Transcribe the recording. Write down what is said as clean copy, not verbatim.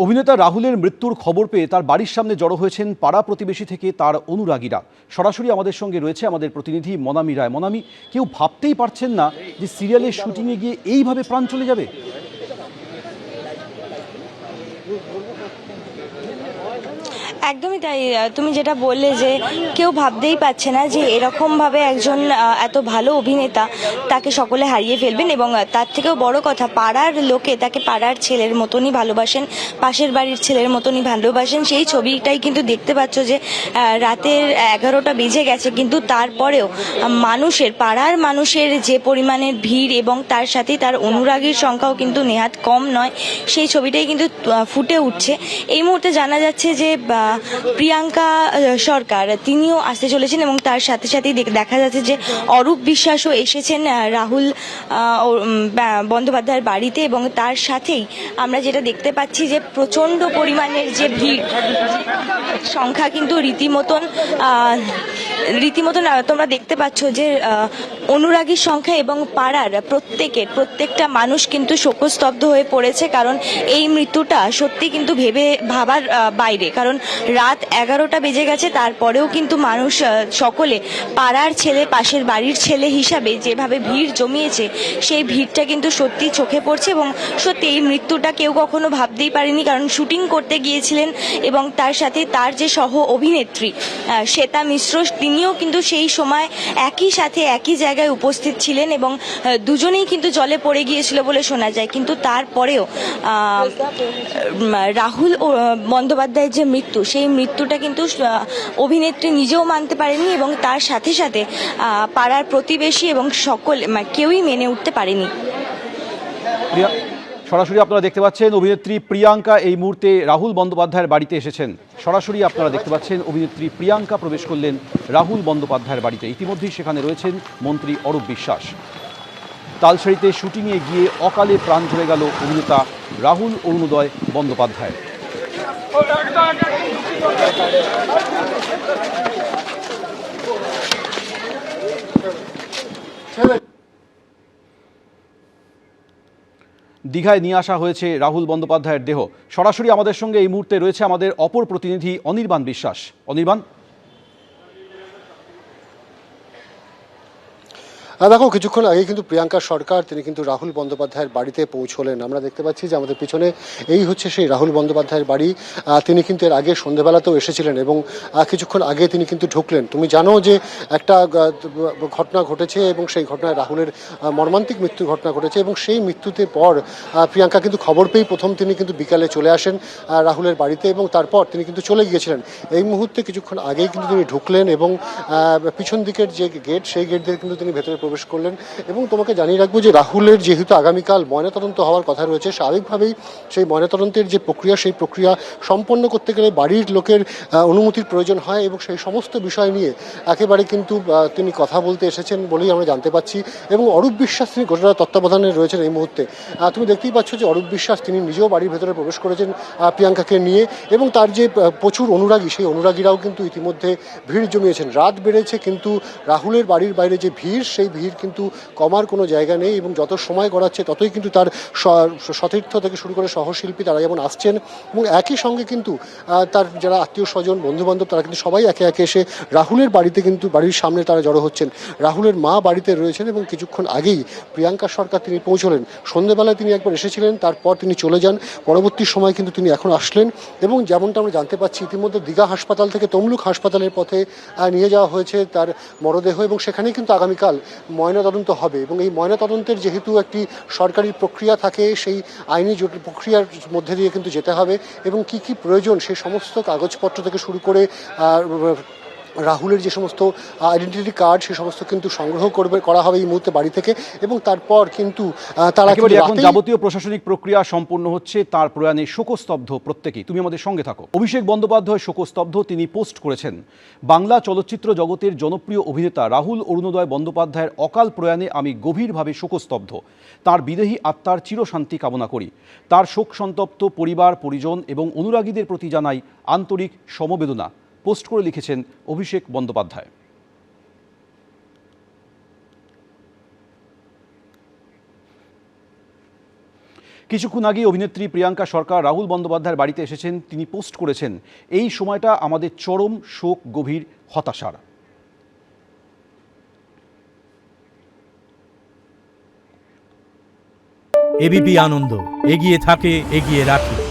অভিনেতা রাহুলের মৃত্যুর খবর পেয়ে তার বাড়ির সামনে জড়ো হয়েছেন পাড়া প্রতিবেশী থেকে তার অনুরাগীরা। সরাসরি আমাদের সঙ্গে রয়েছে আমাদের প্রতিনিধি মনামি রায়। মনামি, কেউ ভাবতেই পারছেন না যে সিরিয়ালের শুটিংয়ে গিয়ে এইভাবে প্রাণ চলে যাবে। একদমই তাই। তুমি যেটা বললে যে কেউ ভাবতেই পারছে না যে এরকমভাবে একজন এত ভালো অভিনেতা তাকে সকলে হারিয়ে ফেলবেন, এবং তার থেকেও বড় কথা পাড়ার লোকে তাকে পাড়ার ছেলের মতনই ভালোবাসেন, পাশের বাড়ির ছেলের মতনই ভালোবাসেন। সেই ছবিটাই কিন্তু দেখতে পাচ্ছ যে রাতের 11টা বেজে গেছে, কিন্তু তারপরেও পাড়ার মানুষের যে পরিমাণের ভিড় এবং তার সাথে তার অনুরাগীর সংখ্যাও কিন্তু নেহাত কম নয়, সেই ছবিটাই কিন্তু ফুটে উঠছে। এই মুহূর্তে জানা যাচ্ছে যে প্রিয়াঙ্কা সরকার তিনিও আসতে চলেছেন, এবং তার সাথে সাথেই দেখা যাচ্ছে যে অরূপ বিশ্বাসও এসেছেন রাহুল বন্দ্যোপাধ্যায়ের বাড়িতে, এবং তার সাথেই আমরা যেটা দেখতে পাচ্ছি যে প্রচণ্ড পরিমাণের যে ভিড় সংখ্যা কিন্তু রীতিমতন তোমরা দেখতে পাচ্ছ যে অনুরাগীর সংখ্যা এবং পাড়ার প্রত্যেকটা মানুষ কিন্তু শোকস্তব্ধ হয়ে পড়েছে, কারণ এই মৃত্যুটা সত্যি কিন্তু ভাবার বাইরে। কারণ রাত 11টা বেজে গেছে, তারপরেও কিন্তু মানুষ সকলে পাড়ার ছেলে পাশের বাড়ির ছেলে হিসাবে যেভাবে ভিড় জমিয়েছে, সেই ভিড়টা কিন্তু সত্যি চোখে পড়ছে। এবং সত্যি এই মৃত্যুটা কেউ কখনো ভাবতেই পারেনি, কারণ শুটিং করতে গিয়েছিলেন এবং তার সাথে তার যে সহ অভিনেত্রী শ্বেতা মিশ্র, তিনিও কিন্তু সেই সময় একই সাথে একই জায়গায় উপস্থিত ছিলেন, এবং দুজনেই কিন্তু জলে পড়ে গিয়েছিল বলে শোনা যায়। কিন্তু তারপরেও রাহুল বন্দ্যোপাধ্যায়ের যে মৃত্যু, সেই মৃত্যুটা কিন্তু অভিনেত্রী নিজেও মানতে পারেনি, এবং তার সাথে সাথে পাড়ার প্রতিবেশী এবং কেউই মেনে উঠতে পারেনি। সরাসরি আপনারা দেখতে পাচ্ছেন অভিনেত্রী প্রিয়াঙ্কা এই মুহূর্তে রাহুল বন্দ্যোপাধ্যায়ের বাড়িতে এসেছেন। সরাসরি আপনারা দেখতে পাচ্ছেন অভিনেত্রী প্রিয়াঙ্কা প্রবেশ করলেন রাহুল বন্দ্যোপাধ্যায়ের বাড়িতে। ইতিমধ্যেই সেখানে রয়েছেন মন্ত্রী অরূপ বিশ্বাস। তালসারিতে শুটিংয়ে গিয়ে অকালে প্রাণ চলে গেল অভিনেতা রাহুল অরুণোদয় বন্দ্যোপাধ্যায়। দীঘায় নিয়ে আসা হয়েছে রাহুল বন্দ্যোপাধ্যায়ের দেহ। সরাসরি আমাদের সঙ্গে এই মুহূর্তে রয়েছে আমাদের অপর প্রতিনিধি অনির্বাণ বিশ্বাস। অনির্বাণ, দেখো, কিছুক্ষণ আগে কিন্তু প্রিয়াঙ্কা সরকার তিনি কিন্তু রাহুল বন্দ্যোপাধ্যায়ের বাড়িতে পৌঁছলেন। আমরা দেখতে পাচ্ছি যে আমাদের পিছনে এই হচ্ছে সেই রাহুল বন্দ্যোপাধ্যায়ের বাড়ি। তিনি কিন্তু এর আগে সন্ধ্যেবেলাতেও এসেছিলেন এবং কিছুক্ষণ আগে তিনি কিন্তু ঢুকলেন। তুমি জানো যে একটা ঘটনা ঘটেছে এবং সেই ঘটনায় রাহুলের মর্মান্তিক মৃত্যুর ঘটনা ঘটেছে, এবং সেই মৃত্যুতে পর প্রিয়াঙ্কা কিন্তু খবর পেয়েই প্রথম তিনি কিন্তু বিকালে চলে আসেন রাহুলের বাড়িতে, এবং তারপর তিনি কিন্তু চলে গিয়েছিলেন। এই মুহূর্তে কিছুক্ষণ আগেই কিন্তু তিনি ঢুকলেন এবং পিছন দিকের যে গেট, সেই গেট দিয়ে কিন্তু তিনি ভেতরে প্রবেশ করলেন। এবং তোমাকে জানিয়ে রাখবো যে রাহুলের যেহেতু আগামীকাল ময়নাতদন্ত হওয়ার কথা রয়েছে, স্বাভাবিকভাবেই সেই ময়নাতদন্তের যে প্রক্রিয়া, সেই প্রক্রিয়া সম্পন্ন করতে গেলে বাড়ির লোকের অনুমতির প্রয়োজন হয়, এবং সেই সমস্ত বিষয় নিয়ে একেবারে কিন্তু তিনি কথা বলতে এসেছেন বলেই আমরা জানতে পাচ্ছি। এবং অরূপ বিশ্বাস তিনি গোটা তত্ত্বাবধানে রয়েছেন এই মুহূর্তে। তুমি দেখতেই পাচ্ছ যে অরূপ বিশ্বাস তিনি নিজেও বাড়ির ভেতরে প্রবেশ করেছেন প্রিয়াঙ্কাকে নিয়ে, এবং তার যে প্রচুর অনুরাগী, সেই অনুরাগীরাও কিন্তু ইতিমধ্যে ভিড় জমিয়েছেন। রাত বেড়েছে, কিন্তু রাহুলের বাড়ির বাইরে যে ভিড়, সেই ভিড় কিন্তু কমার কোনো জায়গা নেই, এবং যত সময় গড়াচ্ছে ততই কিন্তু তার সতীর্থ থেকে শুরু করে সহশিল্পী তারা যেমন আসছেন, এবং একই সঙ্গে কিন্তু তার যারা আত্মীয় স্বজন বন্ধুবান্ধব তারা কিন্তু সবাই একে একে এসে রাহুলের বাড়িতে কিন্তু বাড়ির সামনে তারা জড়ো হচ্ছেন। রাহুলের মা বাড়িতে রয়েছেন, এবং কিছুক্ষণ আগেই প্রিয়াঙ্কা সরকার তিনি পৌঁছলেন। সন্ধ্যেবেলায় তিনি একবার এসেছিলেন, তারপর তিনি চলে যান। পরবর্তী সময় কিন্তু তিনি এখন আসলেন, এবং যেমনটা আমরা জানতে পাচ্ছি ইতিমধ্যে দীঘা হাসপাতাল থেকে তমলুক হাসপাতালের পথে নিয়ে যাওয়া হয়েছে তার মরদেহ, এবং সেখানেই কিন্তু আগামীকাল ময়নাতদন্ত হবে। এবং এই ময়নাতদন্তের যেহেতু একটি সরকারি প্রক্রিয়া থাকে, সেই আইনি প্রক্রিয়ার মধ্যে দিয়ে কিন্তু যেতে হবে, এবং কি কি প্রয়োজন সেই সমস্ত কাগজপত্র থেকে শুরু করে রাহুলের যে সমস্ত আইডেন্টিটি কার্ড, সে সমস্ত কিন্তু সংগ্রহ করা হবে এই মুহূর্তে বাড়ি থেকে, এবং তারপর কিন্তু তারা এখন যাবতীয় প্রশাসনিক প্রক্রিয়া সম্পূর্ণ হচ্ছে। তার প্রয়াণে শোকস্তব্ধ প্রত্যেকেই। তুমি আমাদের সঙ্গে থাকো। অভিষেক বন্দ্যোপাধ্যায় শোকস্তব্ধ। তিনি পোস্ট করেছেন, বাংলা চলচ্চিত্র জগতের জনপ্রিয় অভিনেতা রাহুল অরুণোদয় বন্দ্যোপাধ্যায়ের অকাল প্রয়াণে আমি গভীরভাবে শোকস্তব্ধ। তার বিদেহী আত্মার চিরশান্তি কামনা করি। তার শোক সন্তপ্ত পরিবার পরিজন এবং অনুরাগীদের প্রতি জানাই আন্তরিক সমবেদনা, পোস্ট করে লিখেছেন অভিষেক বন্দ্যোপাধ্যায়। কিছুক্ষণ আগে অভিনেত্রী প্রিয়াঙ্কা সরকার রাহুল বন্দ্যোপাধ্যায়ের বাড়িতে এসেছেন। তিনি পোস্ট করেছেন, এই সময়টা আমাদের চরম শোক, গভীর হতাশার। এবিপি আনন্দ, এগিয়ে থাকে, এগিয়ে রাখে।